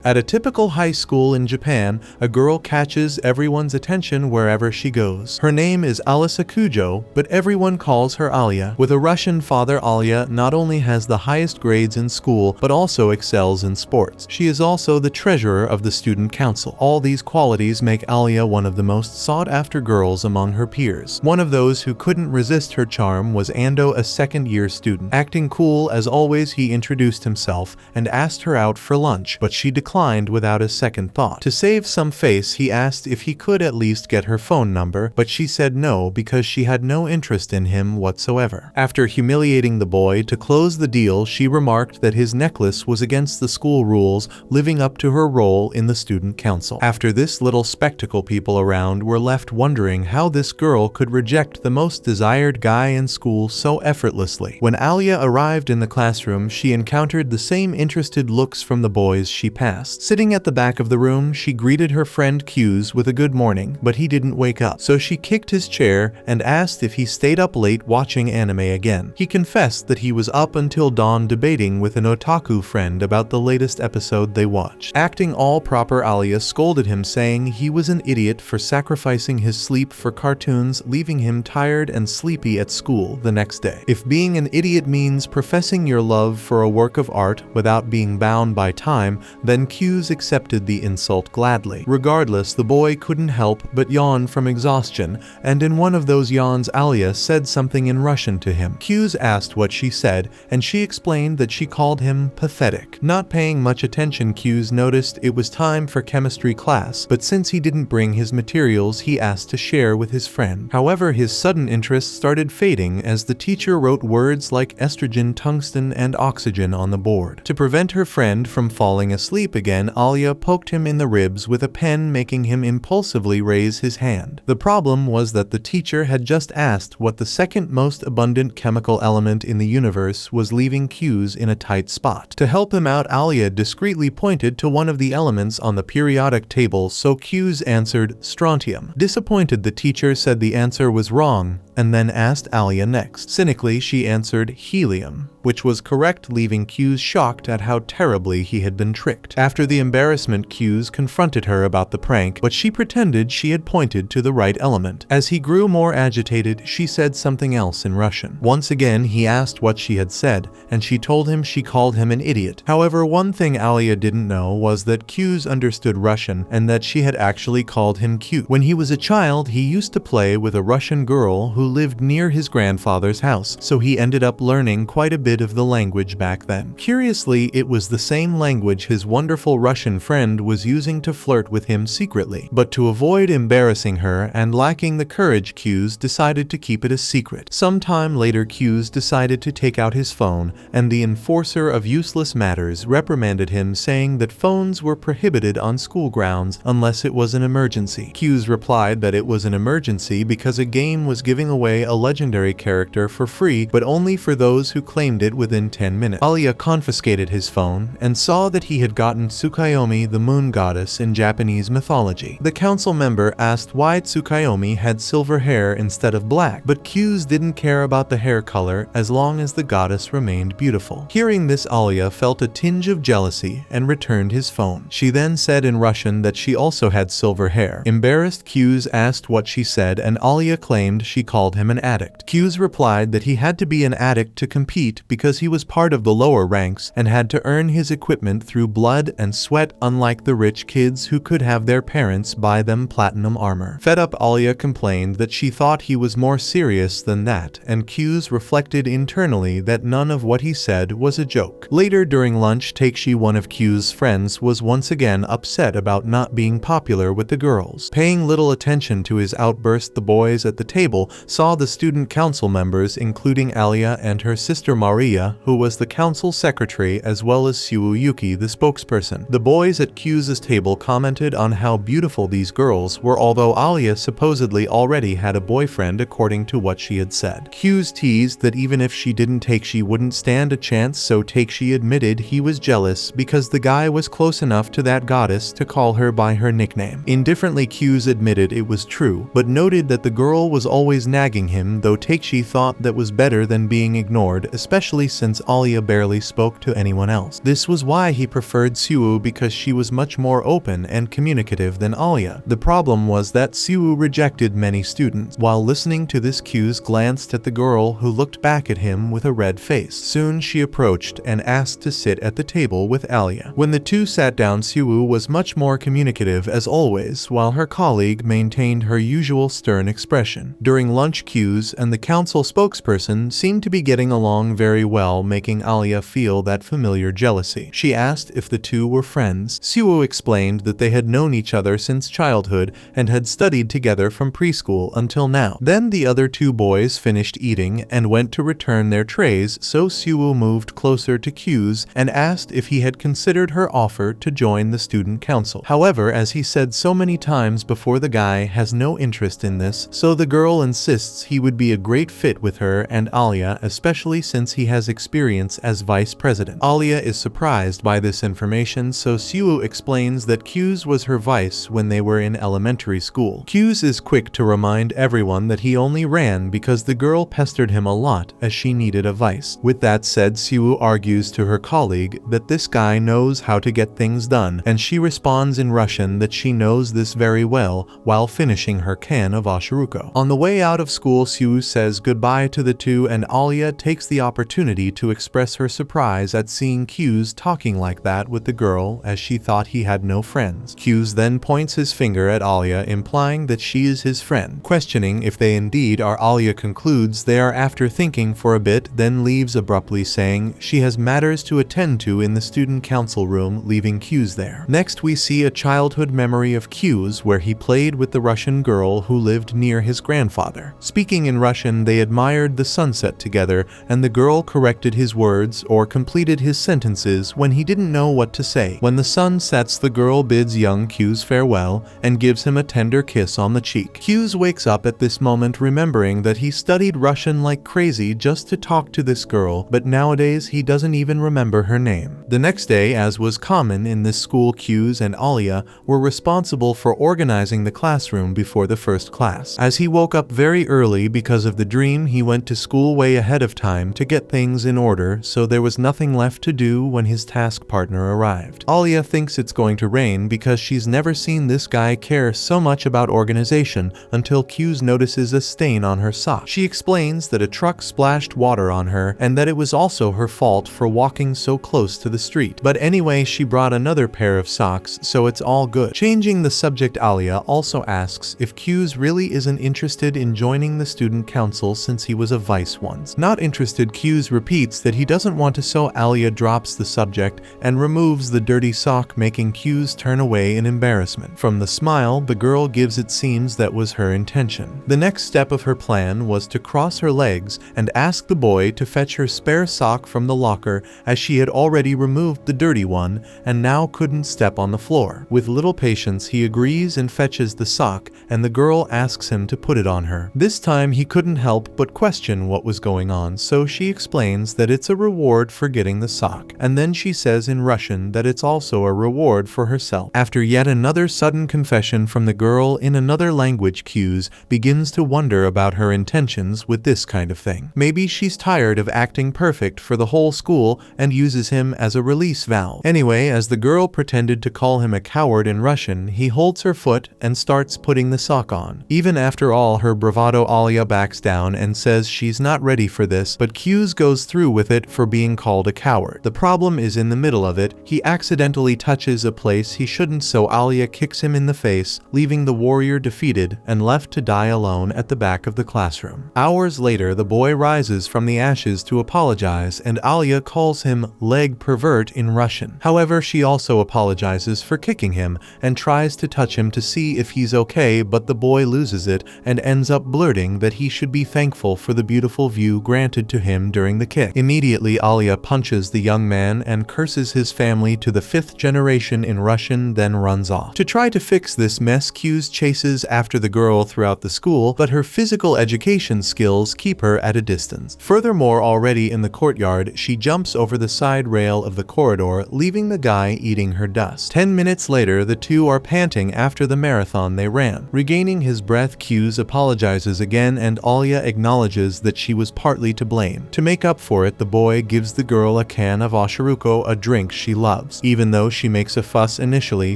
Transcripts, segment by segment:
At a typical high school in Japan, a girl catches everyone's attention wherever she goes. Her name is Alisa Kujo, but everyone calls her Alya. With a Russian father, Alya not only has the highest grades in school, but also excels in sports. She is also the treasurer of the student council. All these qualities make Alya one of the most sought-after girls among her peers. One of those who couldn't resist her charm was Ando, a second-year student. Acting cool as always, he introduced himself and asked her out for lunch, but she declined without a second thought. To save some face, he asked if he could at least get her phone number, but she said no because she had no interest in him whatsoever. After humiliating the boy to close the deal, she remarked that his necklace was against the school rules, living up to her role in the student council. After this little spectacle, people around were left wondering how this girl could reject the most desired guy in school so effortlessly. When Alya arrived in the classroom, she encountered the same interested looks from the boys she passed. Sitting at the back of the room, she greeted her friend Q's with a good morning, but he didn't wake up. So she kicked his chair and asked if he stayed up late watching anime again. He confessed that he was up until dawn debating with an otaku friend about the latest episode they watched. Acting all proper, Alya scolded him, saying he was an idiot for sacrificing his sleep for cartoons, leaving him tired and sleepy at school the next day. If being an idiot means professing your love for a work of art without being bound by time, then Q's accepted the insult gladly. Regardless, the boy couldn't help but yawn from exhaustion, and in one of those yawns Alya said something in Russian to him. Q's asked what she said, and she explained that she called him pathetic. Not paying much attention, Q's noticed it was time for chemistry class, but since he didn't bring his materials, he asked to share with his friend. However, his sudden interest started fading as the teacher wrote words like estrogen, tungsten, and oxygen on the board. To prevent her friend from falling asleep again, Alya poked him in the ribs with a pen, making him impulsively raise his hand. The problem was that the teacher had just asked what the second most abundant chemical element in the universe was, leaving Q's in a tight spot. To help him out, Alya discreetly pointed to one of the elements on the periodic table, so Q's answered strontium. Disappointed, the teacher said the answer was wrong, and then asked Alya next. Cynically, she answered helium, which was correct, leaving Q's shocked at how terribly he had been tricked. After the embarrassment, Q's confronted her about the prank, but she pretended she had pointed to the right element. As he grew more agitated, she said something else in Russian. Once again, he asked what she had said, and she told him she called him an idiot. However, one thing Alya didn't know was that Q's understood Russian and that she had actually called him cute. When he was a child, he used to play with a Russian girl who lived near his grandfather's house, so he ended up learning quite a bit of the language back then. Curiously, it was the same language his wonderful Russian friend was using to flirt with him secretly. But to avoid embarrassing her and lacking the courage, Q's decided to keep it a secret. Sometime later, Q's decided to take out his phone, and the enforcer of useless matters reprimanded him, saying that phones were prohibited on school grounds unless it was an emergency. Q's replied that it was an emergency because a game was giving away a legendary character for free, but only for those who claimed it within 10 minutes. Alya confiscated his phone and saw that he had gotten Tsukuyomi, the moon goddess in Japanese mythology. The council member asked why Tsukuyomi had silver hair instead of black, but Q's didn't care about the hair color as long as the goddess remained beautiful. Hearing this, Alya felt a tinge of jealousy and returned his phone. She then said in Russian that she also had silver hair. Embarrassed, Q's asked what she said, and Alya claimed she called him an addict. Q's replied that he had to be an addict to compete because he was part of the lower ranks and had to earn his equipment through blood and sweat, unlike the rich kids who could have their parents buy them platinum armor. Fed up, Alya complained that she thought he was more serious than that, and Q's reflected internally that none of what he said was a joke. Later during lunch, Takeshi, one of Q's friends, was once again upset about not being popular with the girls. Paying little attention to his outburst, the boys at the table saw the student council members, including Alya and her sister Maria, who was the council secretary, as well as Suuyuki, the spokesperson. The boys at Q's table commented on how beautiful these girls were, although Alya supposedly already had a boyfriend according to what she had said. Q's teased that even if she didn't take, she wouldn't stand a chance, so Takeshi admitted he was jealous because the guy was close enough to that goddess to call her by her nickname. Indifferently, Q's admitted it was true, but noted that the girl was always nagging him, though Takeshi thought that was better than being ignored, especially since Alya barely spoke to anyone else. This was why he preferred Suwoo, because she was much more open and communicative than Alya. The problem was that Suwoo rejected many students. While listening to this, Kyu's glanced at the girl, who looked back at him with a red face. Soon she approached and asked to sit at the table with Alya. When the two sat down, Suwoo was much more communicative as always, while her colleague maintained her usual stern expression. During lunch, Kyu's and the council spokesperson seemed to be getting along very well, making Alya feel that familiar jealousy. She asked if the two were friends. Suwoo explained that they had known each other since childhood and had studied together from preschool until now. Then the other two boys finished eating and went to return their trays, so Suwoo moved closer to Kyu's and asked if he had considered her offer to join the student council. However, as he said so many times before, the guy has no interest in this, so the girl insists he would be a great fit with her and Alya, especially since he has experience as vice president. Alya is surprised by this information, so Suwoo explains that Kyu's was her vice when they were in elementary school. Kyu's is quick to remind everyone that he only ran because the girl pestered him a lot as she needed a vice. With that said, Suwoo argues to her colleague that this guy knows how to get things done, and she responds in Russian that she knows this very well while finishing her can of oshiruko. On the way out of school, Suwoo says goodbye to the two, and Alya takes the opportunity to express her surprise at seeing Kyu's talking like that with the girl, as she thought he had no friends. Kyu's then points his finger at Alya, implying that she is his friend. Questioning if they indeed are, Alya concludes they are after thinking for a bit, then leaves abruptly, saying she has matters to attend to in the student council room, leaving Kyu's there. Next we see a childhood memory of Kyu's where he played with the Russian girl who lived near his grandfather. Speaking in Russian, they admired the sunset together, and the girl corrected his words or completed his sentences when he didn't know what to say. When the sun sets, the girl bids young Kyu's farewell and gives him a tender kiss on the cheek. Kyu's wakes up at this moment, remembering that he studied Russian like crazy just to talk to this girl, but nowadays he doesn't even remember her name. The next day, as was common in this school, Kyu's and Alya were responsible for organizing the classroom before the first class. As he woke up very early because of the dream, he went to school way ahead of time to get things in order, so there was nothing left to do when his task partner arrived. Alya thinks it's going to rain because she's never seen this guy care so much about organization until Kyu's notices a stain on her sock. She explains that a truck splashed water on her and that it was also her fault for walking so close to the street. But anyway, she brought another pair of socks, so it's all good. Changing the subject, Alya also asks if Kyu's really isn't interested in joining the student council since he was a vice once. Not interested, Kyu's repeats that he doesn't want to, so Alya drops the subject and removes the dirty sock, making Kyu's turn away in embarrassment. From the smile the girl gives, it seems that was her intention. The next step of her plan was to cross her legs and ask the boy to fetch her spare sock from the locker, as she had already removed the dirty one and now couldn't step on the floor. With little patience, he agrees and fetches the sock, and the girl asks him to put it on her. This time he couldn't help but question what was going on, so she explains that it's a reward for getting the sock, and then she says in Russian that it's also a reward for herself. After yet another sudden confession from the girl in another language, Kyu's begins to wonder about her intentions with this kind of thing. Maybe she's tired of acting perfect for the whole school and uses him as a release valve. Anyway, as the girl pretended to call him a coward in Russian, he holds her foot and starts putting the sock on. Even after all her bravado, Alya backs down and says she's not ready for this, but Kyu's goes through with it for being called a coward. The problem is in the middle of it, he accidentally touches a place he shouldn't, so Alya kicks him in the face, leaving the warrior defeated and left to die alone at the back of the classroom. Hours later, the boy rises from the ashes to apologize, and Alya calls him leg pervert in Russian. However, she also apologizes for kicking him and tries to touch him to see if he's okay, but the boy loses it and ends up blurting that he should be thankful for the beautiful view granted to him during the kick. Immediately, Alya punches the young man and curses his family to the 5th generation in Russian, then runs off. To try to fix this mess, Kyu's chases after the girl throughout the school, but her physical education skills keep her at a distance. Furthermore, already in the courtyard, she jumps over the side rail of the corridor, leaving the guy eating her dust. 10 minutes later, the two are panting after the marathon they ran. Regaining his breath, Kyu's apologizes proposes again and Alya acknowledges that she was partly to blame. To make up for it, the boy gives the girl a can of oshiruko, a drink she loves. Even though she makes a fuss initially,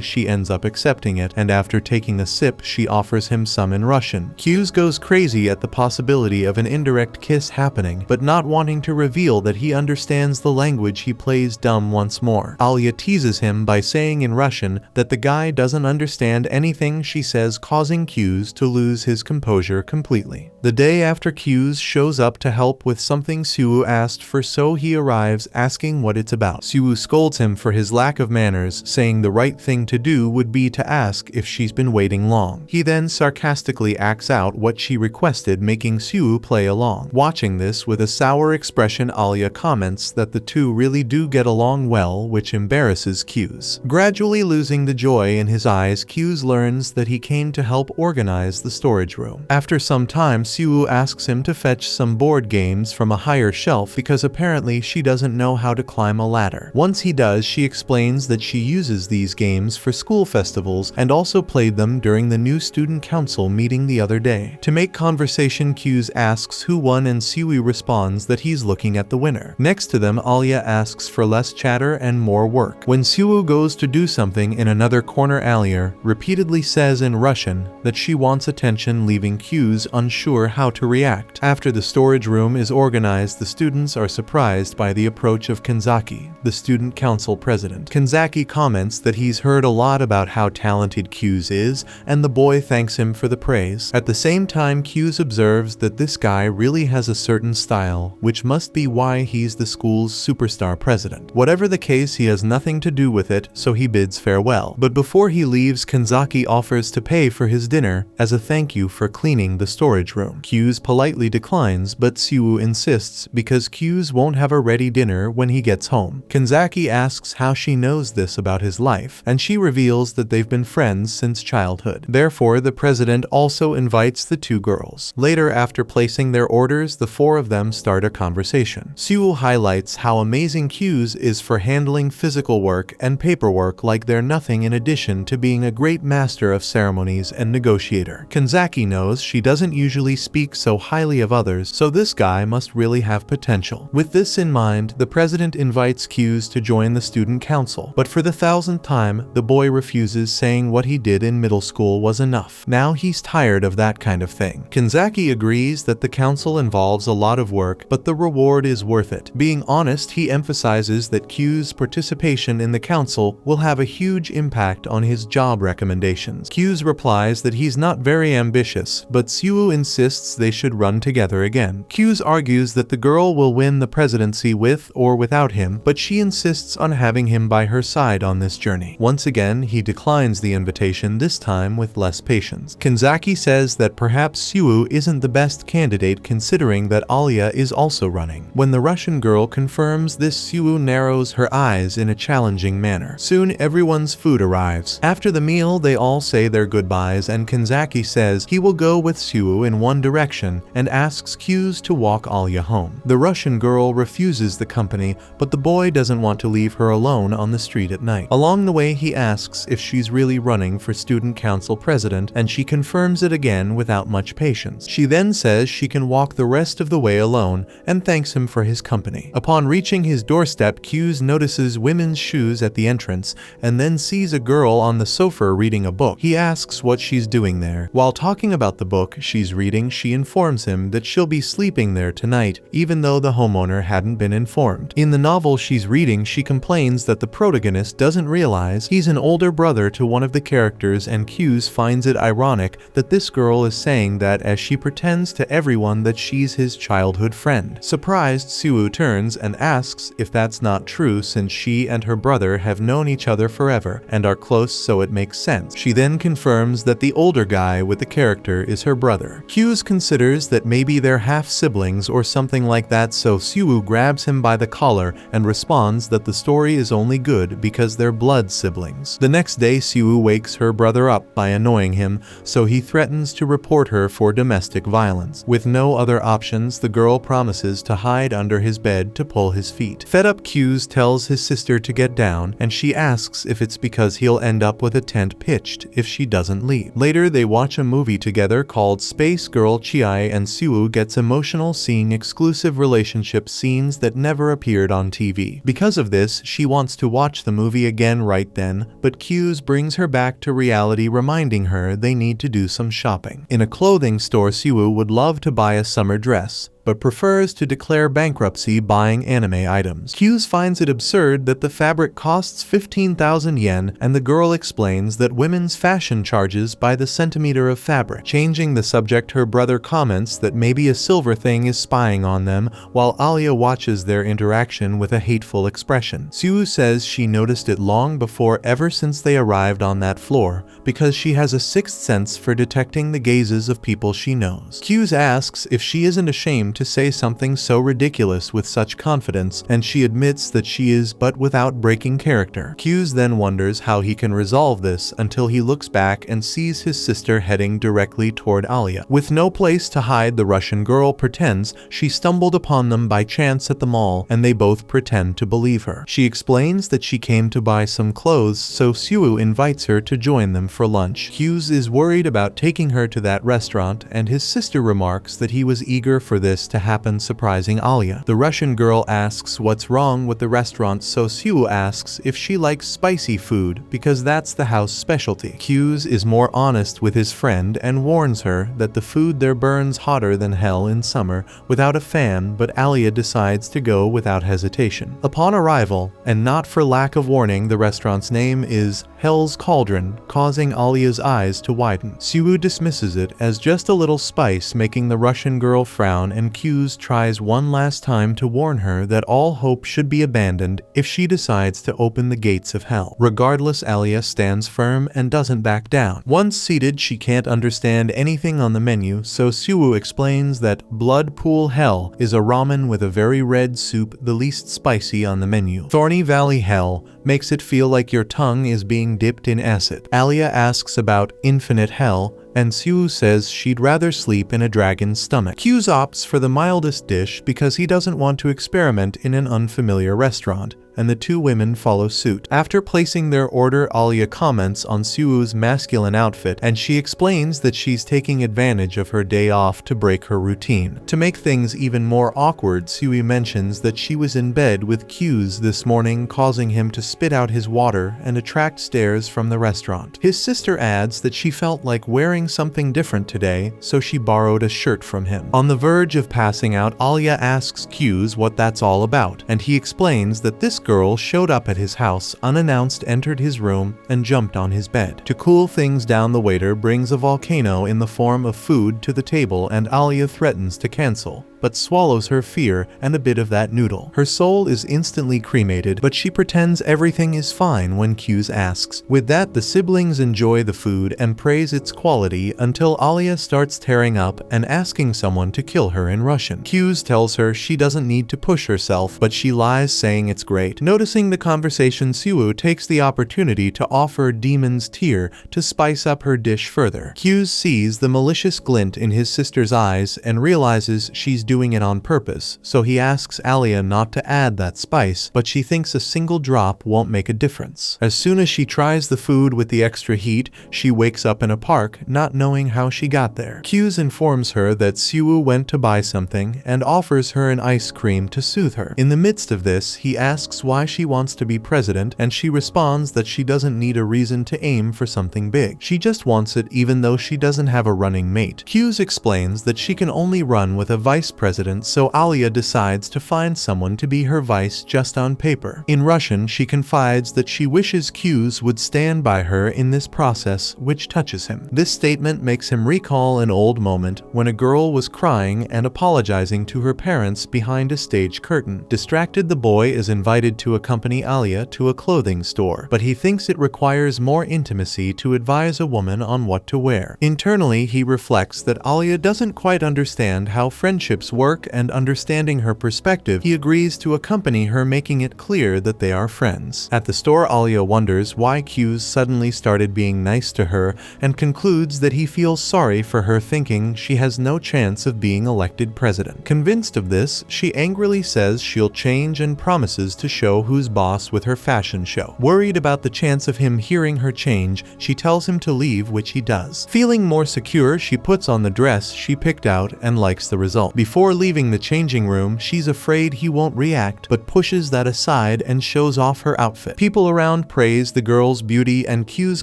she ends up accepting it, and after taking a sip, she offers him some in Russian. Kyu's goes crazy at the possibility of an indirect kiss happening, but not wanting to reveal that he understands the language, he plays dumb once more. Alya teases him by saying in Russian that the guy doesn't understand anything she says, causing Kyu's to lose his composure completely. The day after, Kyu's shows up to help with something Suwoo asked for, so he arrives asking what it's about. Suwoo scolds him for his lack of manners, saying the right thing to do would be to ask if she's been waiting long. He then sarcastically acts out what she requested, making Suwoo play along. Watching this with a sour expression, Alya comments that the two really do get along well, which embarrasses Kyu's. Gradually losing the joy in his eyes, Kyu's learns that he came to help organize the storage room. After some time, Suwoo asks him to fetch some board games from a higher shelf because apparently she doesn't know how to climb a ladder. Once he does, she explains that she uses these games for school festivals and also played them during the new student council meeting the other day. To make conversation, Kyu's asks who won and Suwoo responds that he's looking at the winner. Next to them, Alya asks for less chatter and more work. When Suwoo goes to do something in another corner, Alya repeatedly says in Russian that she wants attention, leaving Kyu's unsure how to react. After the storage room is organized, the students are surprised by the approach of Kanzaki, the student council president. Kanzaki comments that he's heard a lot about how talented Kyu's is, and the boy thanks him for the praise. At the same time, Kyu's observes that this guy really has a certain style, which must be why he's the school's superstar president. Whatever the case, he has nothing to do with it, so he bids farewell. But before he leaves, Kanzaki offers to pay for his dinner as a thank you for cleaning the storage room. Kyu's politely declines, but Suwoo insists because Kyu's won't have a ready dinner when he gets home. Kanzaki asks how she knows this about his life, and she reveals that they've been friends since childhood. Therefore, the president also invites the two girls. Later, after placing their orders, the four of them start a conversation. Suwoo highlights how amazing Kyu's is for handling physical work and paperwork like they're nothing, in addition to being a great master of ceremonies and negotiator. Kanzaki knows she doesn't usually speak so highly of others, so this guy must really have potential. With this in mind, the president invites Kyu's to join the student council, but for the 1000th time, the boy refuses, saying what he did in middle school was enough. Now he's tired of that kind of thing. Kanzaki agrees that the council involves a lot of work, but the reward is worth it. Being honest, he emphasizes that Kyu's participation in the council will have a huge impact on his job recommendations. Kyu's replies that he's not very ambitious, but Suwoo insists they should run together again. Kyu's argues that the girl will win the presidency with or without him, but she insists on having him by her side on this journey. Once again, he declines the invitation, this time with less patience. Kanzaki says that perhaps Suwoo isn't the best candidate considering that Alya is also running. When the Russian girl confirms this, Suwoo narrows her eyes in a challenging manner. Soon, everyone's food arrives. After the meal, they all say their goodbyes, and Kanzaki says he will go with Suwoo in one direction and asks Kyu's to walk Alya home. The Russian girl refuses the company, but the boy doesn't want to leave her alone on the street at night. Along the way, he asks if she's really running for student council president, and she confirms it again without much patience. She then says she can walk the rest of the way alone and thanks him for his company. Upon reaching his doorstep, Kyu's notices women's shoes at the entrance and then sees a girl on the sofa reading a book. He asks what she's doing there. While talking about the book she's reading, she informs him that she'll be sleeping there tonight, even though the homeowner hadn't been informed. In the novel she's reading, she complains that the protagonist doesn't realize he's an older brother to one of the characters, and Kyu's finds it ironic that this girl is saying that as she pretends to everyone that she's his childhood friend. Surprised, Suwoo turns and asks if that's not true, since she and her brother have known each other forever and are close, so it makes sense. She then confirms that the older guy with the character is her brother. Kyu's considers that maybe they're half-siblings or something like that, so Suwoo grabs him by the collar and responds that the story is only good because they're blood siblings. The next day, Suwoo wakes her brother up by annoying him, so he threatens to report her for domestic violence. With no other options, the girl promises to hide under his bed to pull his feet. Fed up, Kyu's tells his sister to get down, and she asks if it's because he'll end up with a tent pitched if she doesn't leave. Later, they watch a movie together called Space Girl girl Chiai and Siwoo gets emotional seeing exclusive relationship scenes that never appeared on TV. Because of this, she wants to watch the movie again right then, but Q's brings her back to reality, reminding her they need to do some shopping. In a clothing store, Siwoo would love to buy a summer dress, but prefers to declare bankruptcy buying anime items. Hughes finds it absurd that the fabric costs 15,000 yen, and the girl explains that women's fashion charges by the centimeter of fabric. Changing the subject, her brother comments that maybe a silver thing is spying on them, while Alya watches their interaction with a hateful expression. Siwoo says she noticed it long before, ever since they arrived on that floor, because she has a sixth sense for detecting the gazes of people she knows. Hughes asks if she isn't ashamed to say something so ridiculous with such confidence, and she admits that she is, but without breaking character. Hughes then wonders how he can resolve this until he looks back and sees his sister heading directly toward Alya. With no place to hide, the Russian girl pretends she stumbled upon them by chance at the mall, and they both pretend to believe her. She explains that she came to buy some clothes, so Siwoo invites her to join them for lunch. Hughes is worried about taking her to that restaurant, and his sister remarks that he was eager for this to happen, surprising Alya. The Russian girl asks what's wrong with the restaurant, so Siwoo asks if she likes spicy food, because that's the house specialty. Hughes is more honest with his friend and warns her that the food there burns hotter than hell in summer without a fan, but Alya decides to go without hesitation. Upon arrival, and not for lack of warning, the restaurant's name is Hell's Cauldron, causing Alya's eyes to widen. Siwoo dismisses it as just a little spice, making the Russian girl frown, and Hughes tries one last time to warn her that all hope should be abandoned if she decides to open the gates of hell. Regardless, Alya stands firm and doesn't back down. Once seated, she can't understand anything on the menu, so Siwoo explains that Blood Pool Hell is a ramen with a very red soup, the least spicy on the menu. Thorny Valley Hell makes it feel like your tongue is being dipped in acid. Alya asks about Infinite Hell, and Siwoo says she'd rather sleep in a dragon's stomach. Hughes opts for the mildest dish because he doesn't want to experiment in an unfamiliar restaurant, and the two women follow suit. After placing their order, Alya comments on Siwoo's masculine outfit, and she explains that she's taking advantage of her day off to break her routine. To make things even more awkward, Siwoo mentions that she was in bed with Hughes this morning, causing him to spit out his water and attract stares from the restaurant. His sister adds that she felt like wearing something different today, so she borrowed a shirt from him. On the verge of passing out, Alya asks Hughes what that's all about, and he explains that this girl showed up at his house unannounced, entered his room, and jumped on his bed. To cool things down, the waiter brings a volcano in the form of food to the table, and Alya threatens to cancel, but swallows her fear and a bit of that noodle. Her soul is instantly cremated, but she pretends everything is fine when Hughes asks. With that, the siblings enjoy the food and praise its quality until Alya starts tearing up and asking someone to kill her in Russian. Hughes tells her she doesn't need to push herself, but she lies, saying it's great. Noticing the conversation, Siwoo takes the opportunity to offer Demon's Tear to spice up her dish further. Hughes sees the malicious glint in his sister's eyes and realizes she's doing it on purpose, so he asks Alya not to add that spice, but she thinks a single drop won't make a difference. As soon as she tries the food with the extra heat, she wakes up in a park, not knowing how she got there. Hughes informs her that Siwoo went to buy something and offers her an ice cream to soothe her. In the midst of this, he asks why she wants to be president, and she responds that she doesn't need a reason to aim for something big. She just wants it even though she doesn't have a running mate. Hughes explains that she can only run with a vice president, so Alya decides to find someone to be her vice just on paper. In Russian, she confides that she wishes Hughes would stand by her in this process, which touches him. This statement makes him recall an old moment when a girl was crying and apologizing to her parents behind a stage curtain. Distracted, the boy is invited to accompany Alya to a clothing store, but he thinks it requires more intimacy to advise a woman on what to wear. Internally, he reflects that Alya doesn't quite understand how friendships work, and understanding her perspective, he agrees to accompany her, making it clear that they are friends. At the store, Alya wonders why Hughes suddenly started being nice to her and concludes that he feels sorry for her, thinking she has no chance of being elected president. Convinced of this, she angrily says she'll change and promises to show show who's boss with her fashion show. Worried about the chance of him hearing her change, she tells him to leave, which he does. Feeling more secure, she puts on the dress she picked out and likes the result. Before leaving the changing room, she's afraid he won't react, but pushes that aside and shows off her outfit. People around praise the girl's beauty, and Q's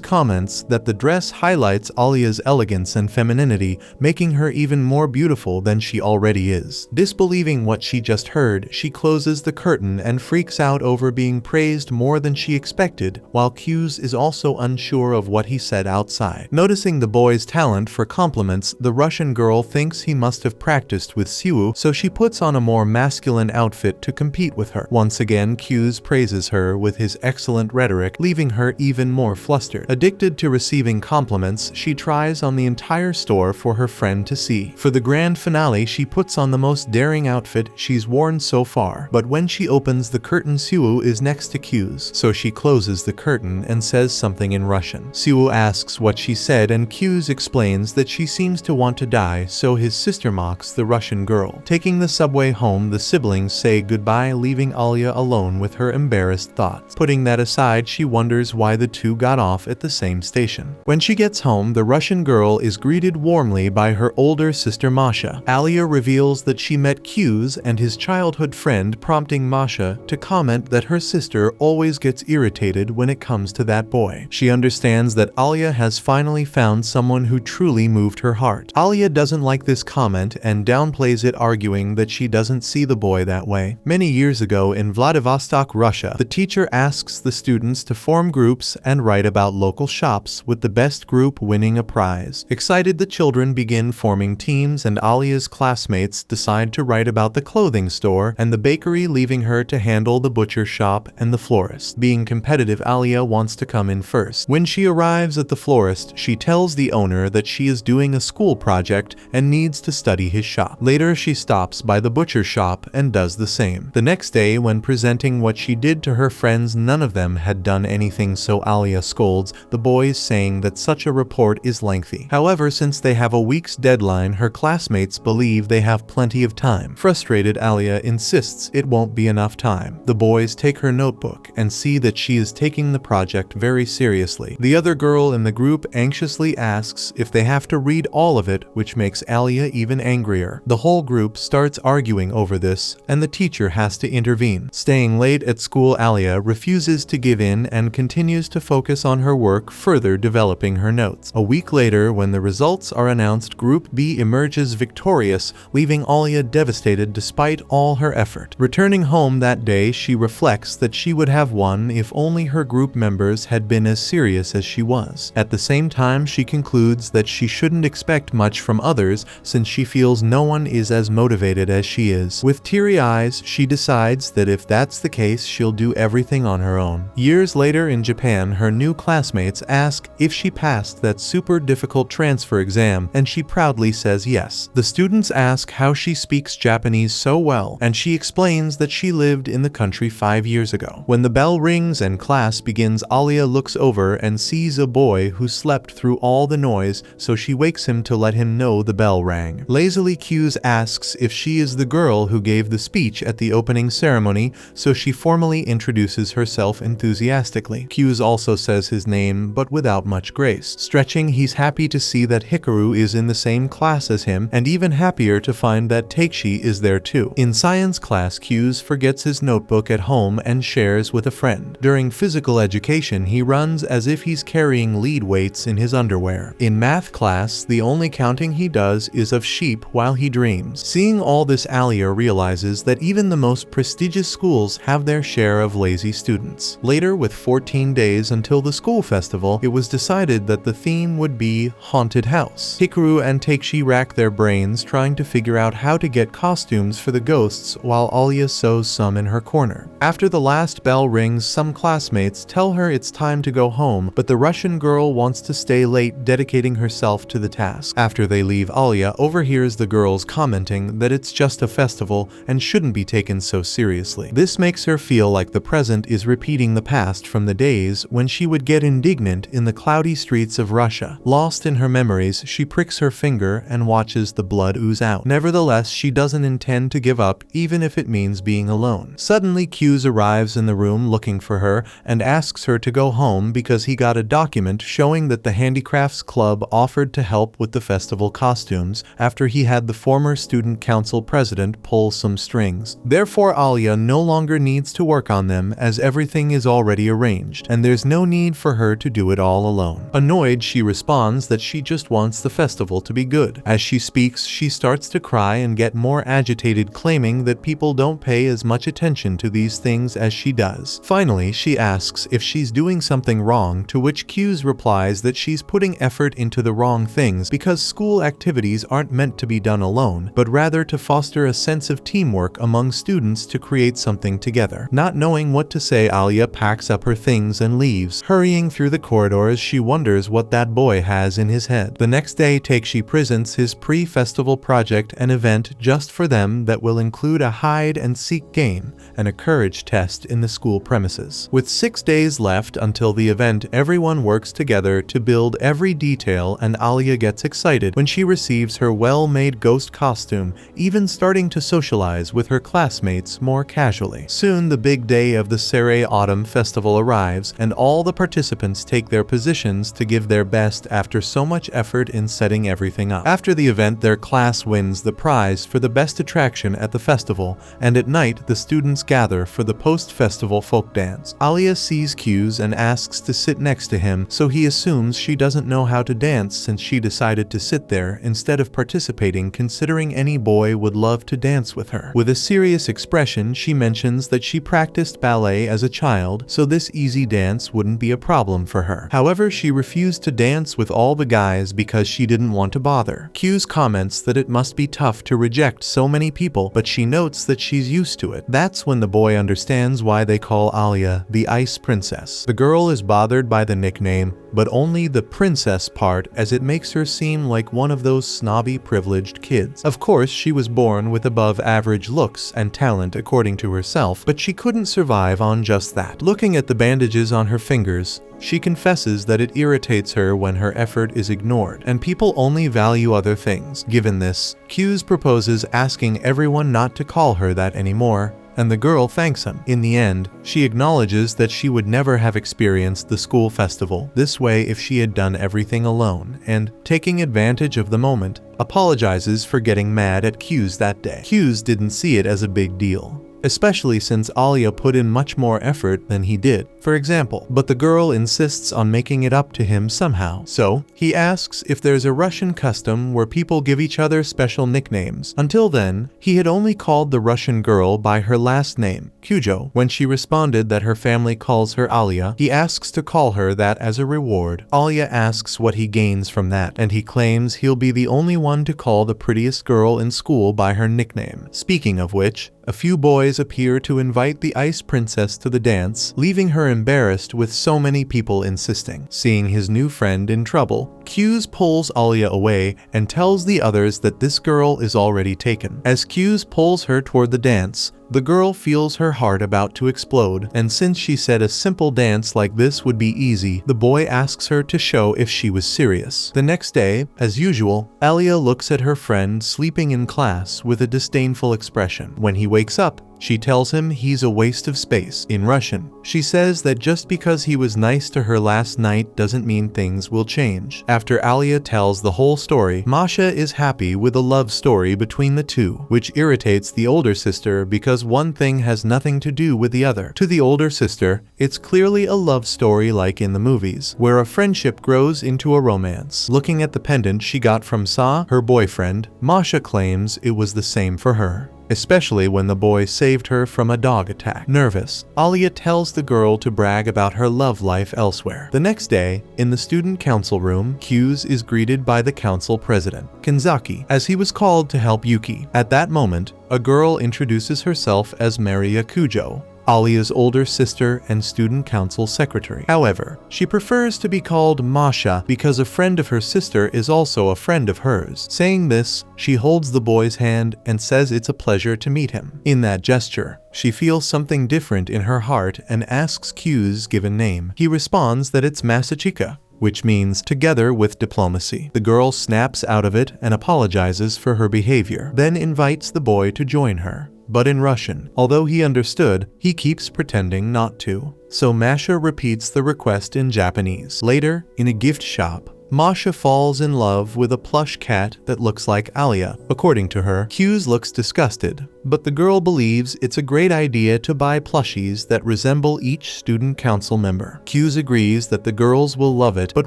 comments that the dress highlights Alya's elegance and femininity, making her even more beautiful than she already is. Disbelieving what she just heard, she closes the curtain and freaks out over being praised more than she expected, while Q's is also unsure of what he said outside. Noticing the boy's talent for compliments, the Russian girl thinks he must have practiced with Siwoo, so she puts on a more masculine outfit to compete with her. Once again, Q's praises her with his excellent rhetoric, leaving her even more flustered. Addicted to receiving compliments, she tries on the entire store for her friend to see. For the grand finale, she puts on the most daring outfit she's worn so far, but when she opens the curtain, Siwoo is next to Q's, so she closes the curtain and says something in Russian. Siwoo asks what she said, and Q's explains that she seems to want to die, so his sister mocks the Russian girl. Taking the subway home, the siblings say goodbye, leaving Alya alone with her embarrassed thoughts. Putting that aside, she wonders why the two got off at the same station. When she gets home, the Russian girl is greeted warmly by her older sister Masha. Alya reveals that she met Q's and his childhood friend, prompting Masha to comment that her sister always gets irritated when it comes to that boy. She understands that Alya has finally found someone who truly moved her heart. Alya doesn't like this comment and downplays it, arguing that she doesn't see the boy that way. Many years ago in Vladivostok, Russia, the teacher asks the students to form groups and write about local shops, with the best group winning a prize. Excited, the children begin forming teams, and Alya's classmates decide to write about the clothing store and the bakery, leaving her to handle the butcher shop and the florist. Being competitive, Alya wants to come in first. When she arrives at the florist, she tells the owner that she is doing a school project and needs to study his shop. Later, she stops by the butcher shop and does the same. The next day, when presenting what she did to her friends, none of them had done anything, so Alya scolds the boys, saying that such a report is lengthy. However, since they have a week's deadline, her classmates believe they have plenty of time. Frustrated, Alya insists it won't be enough time. The boys take her notebook and see that she is taking the project very seriously. The other girl in the group anxiously asks if they have to read all of it, which makes Alya even angrier. The whole group starts arguing over this, and the teacher has to intervene. Staying late at school, Alya refuses to give in and continues to focus on her work, further developing her notes. A week later, when the results are announced, Group B emerges victorious, leaving Alya devastated despite all her effort. Returning home that day, she reflects that she would have won if only her group members had been as serious as she was. At the same time, she concludes that she shouldn't expect much from others, since she feels no one is as motivated as she is. With teary eyes, she decides that if that's the case, she'll do everything on her own. Years later in Japan, her new classmates ask if she passed that super difficult transfer exam, and she proudly says yes. The students ask how she speaks Japanese so well, and she explains that she lived in the country 5 years ago. When the bell rings and class begins, Alya looks over and sees a boy who slept through all the noise, so she wakes him to let him know the bell rang. Lazily, Q's asks if she is the girl who gave the speech at the opening ceremony, so she formally introduces herself enthusiastically. Q's also says his name, but without much grace. Stretching, he's happy to see that Hikaru is in the same class as him, and even happier to find that Takeshi is there too. In science class, Q's forgets his notebook at home and shares with a friend. During physical education, he runs as if he's carrying lead weights in his underwear. In math class, the only counting he does is of sheep while he dreams. Seeing all this, Alya realizes that even the most prestigious schools have their share of lazy students. Later, with 14 days until the school festival, it was decided that the theme would be Haunted House. Hikaru and Takeshi rack their brains trying to figure out how to get costumes for the ghosts, while Alya sews some in her corner. After the last bell rings, some classmates tell her it's time to go home, but the Russian girl wants to stay late, dedicating herself to the task. After they leave, Alya overhears the girls commenting that it's just a festival and shouldn't be taken so seriously. This makes her feel like the present is repeating the past from the days when she would get indignant in the cloudy streets of Russia. Lost in her memories, she pricks her finger and watches the blood ooze out. Nevertheless, she doesn't intend to give up, even if it means being alone. Suddenly, Suddenly Q's arrives in the room looking for her and asks her to go home because he got a document showing that the Handicrafts Club offered to help with the festival costumes after he had the former student council president pull some strings. Therefore, Alya no longer needs to work on them as everything is already arranged, and there's no need for her to do it all alone. Annoyed, she responds that she just wants the festival to be good. As she speaks, she starts to cry and get more agitated, claiming that people don't pay as much attention to these things as she does. Finally, she asks if she's doing something wrong, to which Q's replies that she's putting effort into the wrong things because school activities aren't meant to be done alone, but rather to foster a sense of teamwork among students to create something together. Not knowing what to say, Alya packs up her things and leaves. Hurrying through the corridors, she wonders what that boy has in his head. The next day, Takeshi presents his pre-festival project, an event just for them that will include a hide-and-seek game and a courage test in the school premises. With 6 days left until the event, everyone works together to build every detail, and Alya gets excited when she receives her well-made ghost costume, even starting to socialize with her classmates more casually. Soon, the big day of the Serei Autumn Festival arrives, and all the participants take their positions to give their best after so much effort in setting everything up. After the event, their class wins the prize for the best attraction at the festival, and at night, the students gather for the post-festival folk dance. Alya sees Q's and asks to sit next to him, so he assumes she doesn't know how to dance since she decided to sit there instead of participating, considering any boy would love to dance with her. With a serious expression, she mentions that she practiced ballet as a child, so this easy dance wouldn't be a problem for her. However, she refused to dance with all the guys because she didn't want to bother. Q's comments that it must be tough to reject so many people, but she notes that she's used to it. That's when the boy understands why they call Alya the Ice Princess. The girl is bothered by the nickname, but only the princess part, as it makes her seem like one of those snobby privileged kids. Of course, she was born with above average looks and talent according to herself, but she couldn't survive on just that. Looking at the bandages on her fingers, she confesses that it irritates her when her effort is ignored, and people only value other things. Given this, Q's proposes asking everyone not to call her that anymore, and the girl thanks him. In the end, she acknowledges that she would never have experienced the school festival this way if she had done everything alone, and, taking advantage of the moment, apologizes for getting mad at Q's that day. Q's didn't see it as a big deal, especially since Alya put in much more effort than he did, for example, but the girl insists on making it up to him somehow. So, he asks if there's a Russian custom where people give each other special nicknames. Until then, he had only called the Russian girl by her last name, Kujo. When she responded that her family calls her Alya, he asks to call her that as a reward. Alya asks what he gains from that, and he claims he'll be the only one to call the prettiest girl in school by her nickname. Speaking of which, a few boys appear to invite the Ice Princess to the dance, leaving her embarrassed with so many people insisting. Seeing his new friend in trouble, Q's pulls Alya away and tells the others that this girl is already taken. As Q's pulls her toward the dance, the girl feels her heart about to explode, and since she said a simple dance like this would be easy, the boy asks her to show if she was serious. The next day, as usual, Alya looks at her friend sleeping in class with a disdainful expression. When he wakes up, she tells him he's a waste of space. In Russian, she says that just because he was nice to her last night doesn't mean things will change. After Alya tells the whole story, Masha is happy with a love story between the two, which irritates the older sister because one thing has nothing to do with the other. To the older sister, it's clearly a love story like in the movies, where a friendship grows into a romance. Looking at the pendant she got from Sa, her boyfriend, Masha claims it was the same for her, especially when the boy saved her from a dog attack. Nervous, Alya tells the girl to brag about her love life elsewhere. The next day, in the student council room, Q's is greeted by the council president, Kanzaki, as he was called to help Yuki. At that moment, a girl introduces herself as Maria Kujo, Alya's older sister and student council secretary. However, she prefers to be called Masha because a friend of her sister is also a friend of hers. Saying this, she holds the boy's hand and says it's a pleasure to meet him. In that gesture, she feels something different in her heart and asks Q's given name. He responds that it's Masachika, which means together with diplomacy. The girl snaps out of it and apologizes for her behavior, then invites the boy to join her. but in Russian. Although he understood, he keeps pretending not to. So Masha repeats the request in Japanese. Later, in a gift shop, Masha falls in love with a plush cat that looks like Alya. According to her, Q's looks disgusted, but the girl believes it's a great idea to buy plushies that resemble each student council member. Q's agrees that the girls will love it, but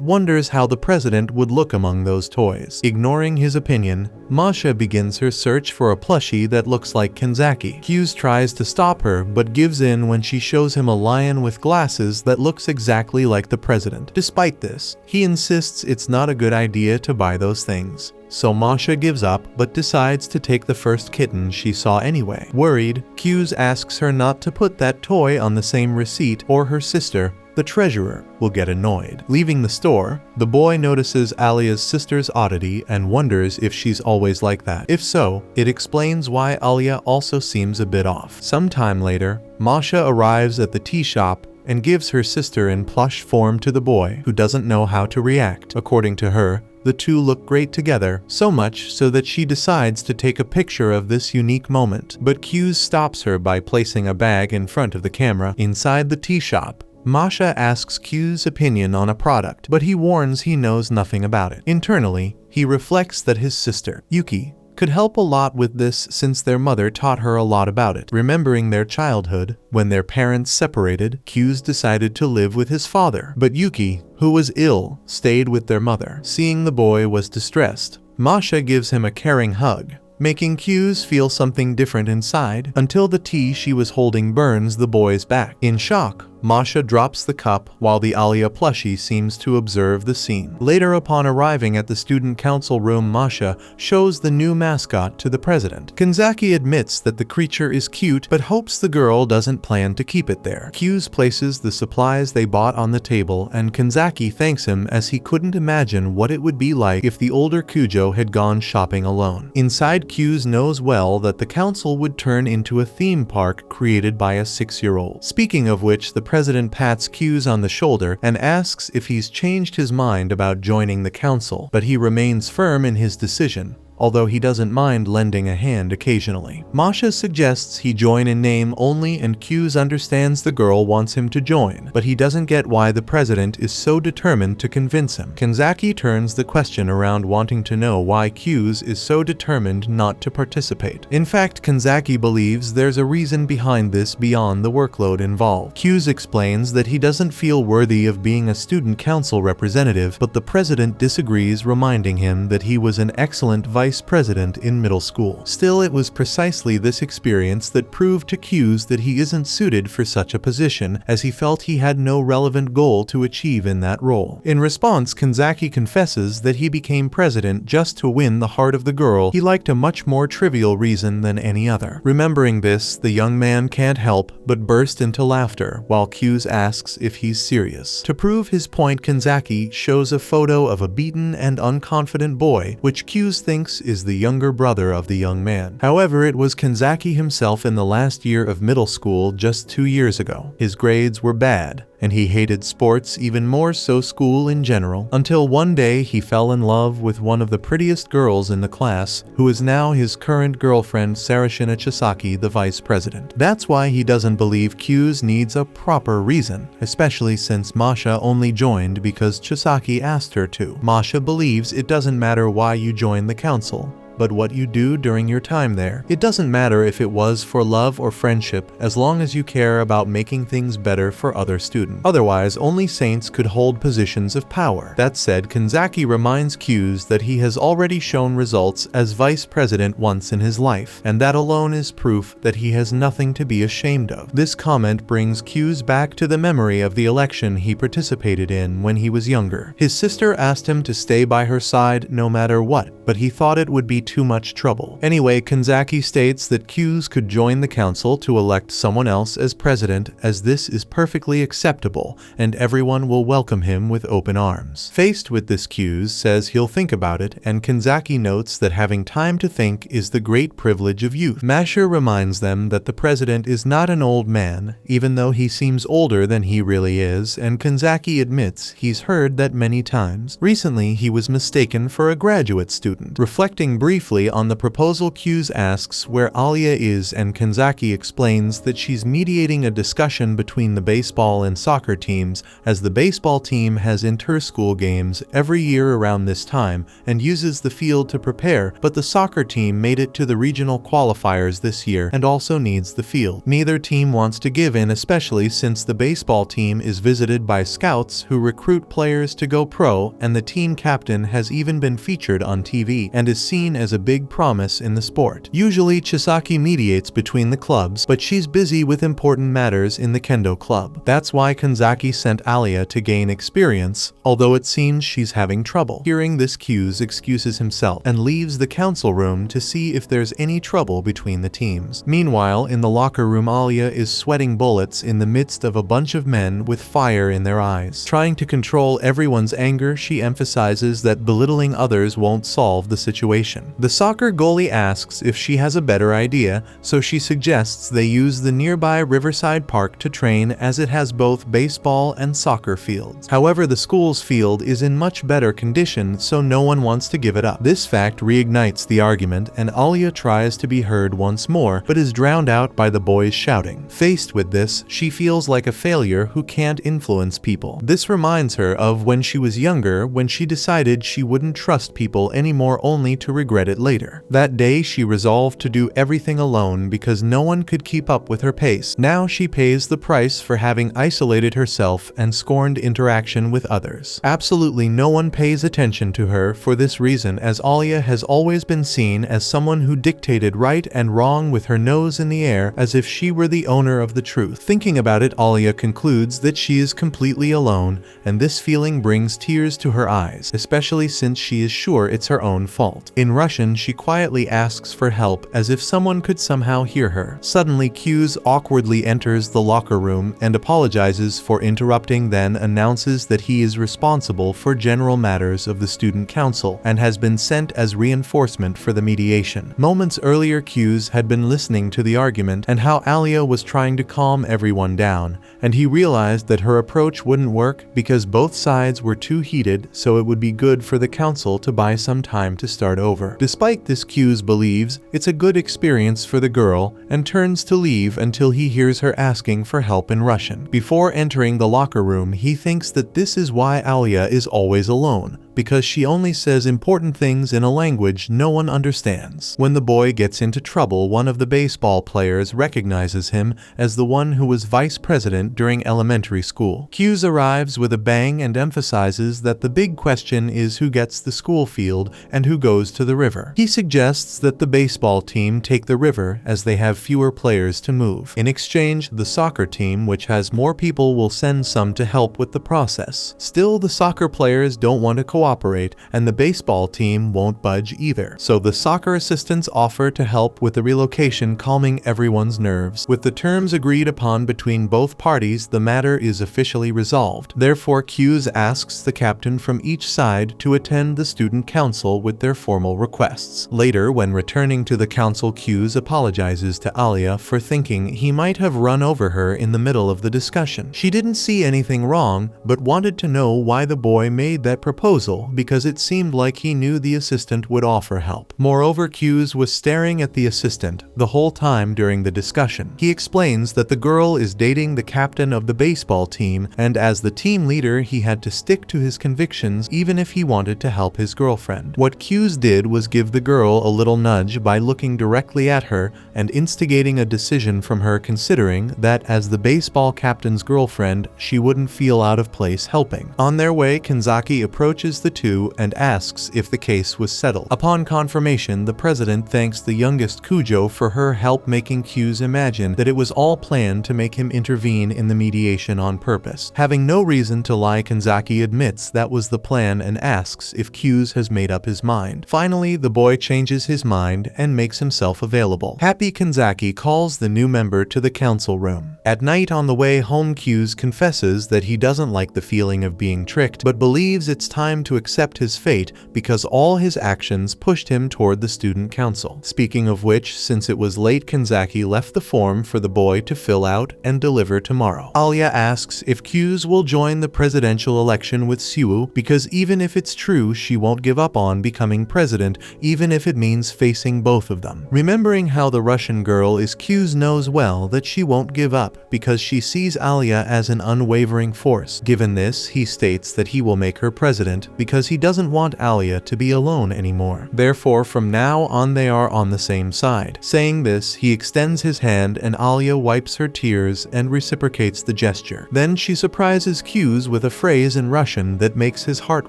wonders how the president would look among those toys. Ignoring his opinion, Masha begins her search for a plushie that looks like Kanzaki. Q's tries to stop her, but gives in when she shows him a lion with glasses that looks exactly like the president. Despite this, he insists it's not a good idea to buy those things. So Masha gives up, but decides to take the first kitten she saw anyway. Worried, Q's asks her not to put that toy on the same receipt or her sister, the treasurer, will get annoyed. Leaving the store, the boy notices Alya's sister's oddity and wonders if she's always like that. If so, it explains why Alya also seems a bit off. Sometime later, Masha arrives at the tea shop and gives her sister in plush form to the boy, who doesn't know how to react. According to her, the two look great together, so much so that she decides to take a picture of this unique moment. But Q stops her by placing a bag in front of the camera. Inside the tea shop, Masha asks Q's opinion on a product, but he warns he knows nothing about it. Internally, he reflects that his sister, Yuki, could help a lot with this since their mother taught her a lot about it. Remembering their childhood, when their parents separated, Q's decided to live with his father. But Yuki, who was ill, stayed with their mother. Seeing the boy was distressed, Masha gives him a caring hug, making Q's feel something different inside, until the tea she was holding burns the boy's back. In shock, Masha drops the cup while the Alya plushie seems to observe the scene. Later, upon arriving at the student council room, Masha shows the new mascot to the president. Kanzaki admits that the creature is cute but hopes the girl doesn't plan to keep it there. Q's places the supplies they bought on the table and Kanzaki thanks him as he couldn't imagine what it would be like if the older Kujo had gone shopping alone. Inside, Q's knows well that the council would turn into a theme park created by a 6-year-old. Speaking of which, the president pats Q's on the shoulder and asks if he's changed his mind about joining the council, but he remains firm in his decision, although he doesn't mind lending a hand occasionally. Masha suggests he join in name only and Q's understands the girl wants him to join, but he doesn't get why the president is so determined to convince him. Kanzaki turns the question around, wanting to know why Q's is so determined not to participate. In fact, Kanzaki believes there's a reason behind this beyond the workload involved. Q's explains that he doesn't feel worthy of being a student council representative, but the president disagrees, reminding him that he was an excellent vice president in middle school. Still, it was precisely this experience that proved to Q's that he isn't suited for such a position, as he felt he had no relevant goal to achieve in that role. In response, Kanzaki confesses that he became president just to win the heart of the girl he liked, a much more trivial reason than any other. Remembering this, the young man can't help but burst into laughter, while Q's asks if he's serious. To prove his point, Kanzaki shows a photo of a beaten and unconfident boy, which Q's thinks is the younger brother of the young man. However, it was Kanzaki himself in the last year of middle school just 2 years ago. His grades were bad, and he hated sports, even more so school in general, until one day he fell in love with one of the prettiest girls in the class, who is now his current girlfriend, Sarashina Chisaki, the vice president. That's why he doesn't believe Q's needs a proper reason, especially since Masha only joined because Chisaki asked her to. Masha believes it doesn't matter why you join the council, but what you do during your time there. It doesn't matter if it was for love or friendship, as long as you care about making things better for other students. Otherwise, only saints could hold positions of power. That said, Kanzaki reminds Q's that he has already shown results as vice president once in his life, and that alone is proof that he has nothing to be ashamed of. This comment brings Q's back to the memory of the election he participated in when he was younger. His sister asked him to stay by her side no matter what, but he thought it would be too much trouble. Anyway, Kanzaki states that Q's could join the council to elect someone else as president, as this is perfectly acceptable and everyone will welcome him with open arms. Faced with this, Q's says he'll think about it, and Kanzaki notes that having time to think is the great privilege of youth. Masha reminds them that the president is not an old man, even though he seems older than he really is, and Kanzaki admits he's heard that many times. Recently, he was mistaken for a graduate student. Reflecting briefly Briefly on the proposal, Kyu's asks where Alya is and Kanzaki explains that she's mediating a discussion between the baseball and soccer teams, as the baseball team has inter-school games every year around this time and uses the field to prepare, but the soccer team made it to the regional qualifiers this year and also needs the field. Neither team wants to give in, especially since the baseball team is visited by scouts who recruit players to go pro, and the team captain has even been featured on TV and is seen as a big promise in the sport. Usually Chisaki mediates between the clubs, but she's busy with important matters in the kendo club. That's why Kanzaki sent Alya to gain experience, although it seems she's having trouble. Hearing this, Kyu excuses himself and leaves the council room to see if there's any trouble between the teams. Meanwhile, in the locker room, Alya is sweating bullets in the midst of a bunch of men with fire in their eyes. Trying to control everyone's anger, she emphasizes that belittling others won't solve the situation. The soccer goalie asks if she has a better idea, so she suggests they use the nearby Riverside Park to train, as it has both baseball and soccer fields. However, the school's field is in much better condition, so no one wants to give it up. This fact reignites the argument, and Alya tries to be heard once more, but is drowned out by the boys shouting. Faced with this, she feels like a failure who can't influence people. This reminds her of when she was younger, when she decided she wouldn't trust people anymore, only to regret it later. That day she resolved to do everything alone because no one could keep up with her pace. Now she pays the price for having isolated herself and scorned interaction with others. Absolutely no one pays attention to her for this reason, as Alya has always been seen as someone who dictated right and wrong with her nose in the air, as if she were the owner of the truth. Thinking about it, Alya concludes that she is completely alone, and this feeling brings tears to her eyes, especially since she is sure it's her own fault. In Russian, she quietly asks for help, as if someone could somehow hear her. Suddenly, Kyu awkwardly enters the locker room and apologizes for interrupting, then announces that he is responsible for general matters of the student council and has been sent as reinforcement for the mediation. Moments earlier, Kyu had been listening to the argument and how Alya was trying to calm everyone down, and he realized that her approach wouldn't work because both sides were too heated, so it would be good for the council to buy some time to start over. Despite this, Kyu believes it's a good experience for the girl and turns to leave until he hears her asking for help in Russian. Before entering the locker room, he thinks that this is why Alya is always alone, because she only says important things in a language no one understands. When the boy gets into trouble, one of the baseball players recognizes him as the one who was vice president during elementary school. Kyu arrives with a bang and emphasizes that the big question is who gets the school field and who goes to the river. He suggests that the baseball team take the river as they have fewer players to move. In exchange, the soccer team, which has more people, will send some to help with the process. Still, the soccer players don't want to cooperate, and the baseball team won't budge either. So the soccer assistants offer to help with the relocation, calming everyone's nerves. With the terms agreed upon between both parties, the matter is officially resolved. Therefore, Kyu asks the captain from each side to attend the student council with their formal requests. Later, when returning to the council, Kyu apologizes to Alya for thinking he might have run over her in the middle of the discussion. She didn't see anything wrong, but wanted to know why the boy made that proposal, because it seemed like he knew the assistant would offer help. Moreover, Kyu was staring at the assistant the whole time during the discussion. He explains that the girl is dating the captain of the baseball team, and as the team leader he had to stick to his convictions even if he wanted to help his girlfriend. What Kyu did was give the girl a little nudge by looking directly at her and instigating a decision from her, considering that as the baseball captain's girlfriend she wouldn't feel out of place helping. On their way, Kanzaki approaches the two and asks if the case was settled. Upon confirmation, the president thanks the youngest Kujo for her help, making Kyu imagine that it was all planned to make him intervene in the mediation on purpose. Having no reason to lie, Kanzaki admits that was the plan and asks if Kyu has made up his mind. Finally, the boy changes his mind and makes himself available. Happy, Kanzaki calls the new member to the council room. At night on the way home, Kyu confesses that he doesn't like the feeling of being tricked, but believes it's time to to accept his fate because all his actions pushed him toward the student council. Speaking of which, since it was late, Kanzaki left the form for the boy to fill out and deliver tomorrow. Alya asks if Kyu's will join the presidential election with Suwoo because even if it's true, she won't give up on becoming president, even if it means facing both of them. Remembering how the Russian girl is, Kyu's knows well that she won't give up because she sees Alya as an unwavering force. Given this, he states that he will make her president because he doesn't want Alya to be alone anymore. Therefore, from now on they are on the same side. Saying this, he extends his hand and Alya wipes her tears and reciprocates the gesture. Then she surprises Kyu's with a phrase in Russian that makes his heart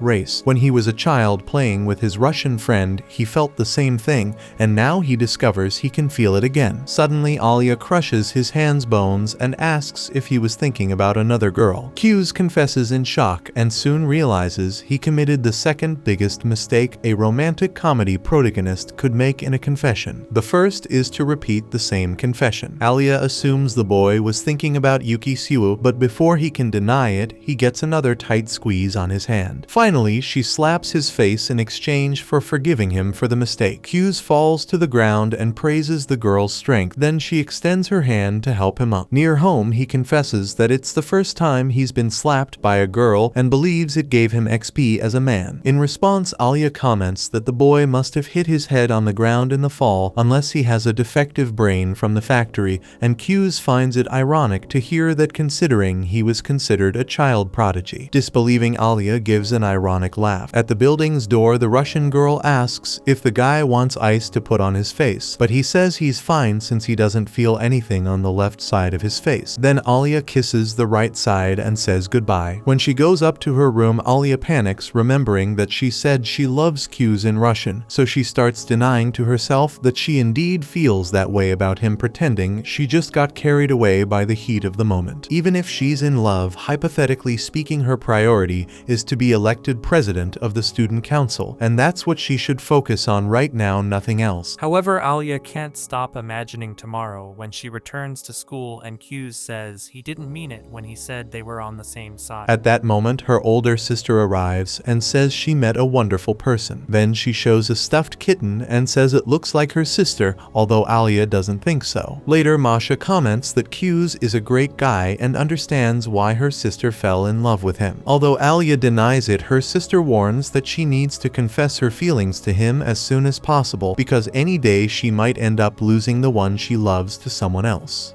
race. When he was a child playing with his Russian friend, he felt the same thing, and now he discovers he can feel it again. Suddenly, Alya crushes his hand's bones and asks if he was thinking about another girl. Kyu's confesses in shock and soon realizes he committed the second biggest mistake a romantic comedy protagonist could make in a confession. The first is to repeat the same confession. Alya assumes the boy was thinking about Yuki Suwoo, but before he can deny it, he gets another tight squeeze on his hand. Finally, she slaps his face in exchange for forgiving him for the mistake. Kyu's falls to the ground and praises the girl's strength. Then she extends her hand to help him up. Near home, he confesses that it's the first time he's been slapped by a girl and believes it gave him XP as a man. In response, Alya comments that the boy must have hit his head on the ground in the fall unless he has a defective brain from the factory, and Kyu's finds it ironic to hear that considering he was considered a child prodigy. Disbelieving, Alya gives an ironic laugh. At the building's door, the Russian girl asks if the guy wants ice to put on his face, but he says he's fine since he doesn't feel anything on the left side of his face. Then Alya kisses the right side and says goodbye. When she goes up to her room, Alya panics, remembering that she said she loves Kyu's in Russian, so she starts denying to herself that she indeed feels that way about him, pretending she just got carried away by the heat of the moment. Even if she's in love, hypothetically speaking, her priority is to be elected president of the student council, and that's what she should focus on right now, nothing else. However, Alya can't stop imagining tomorrow when she returns to school and Kyu's says he didn't mean it when he said they were on the same side. At that moment, her older sister arrives and says she met a wonderful person. Then she shows a stuffed kitten and says it looks like her sister, although Alya doesn't think so. Later, Masha comments that Kyu's is a great guy and understands why her sister fell in love with him. Although Alya denies it, her sister warns that she needs to confess her feelings to him as soon as possible because any day she might end up losing the one she loves to someone else.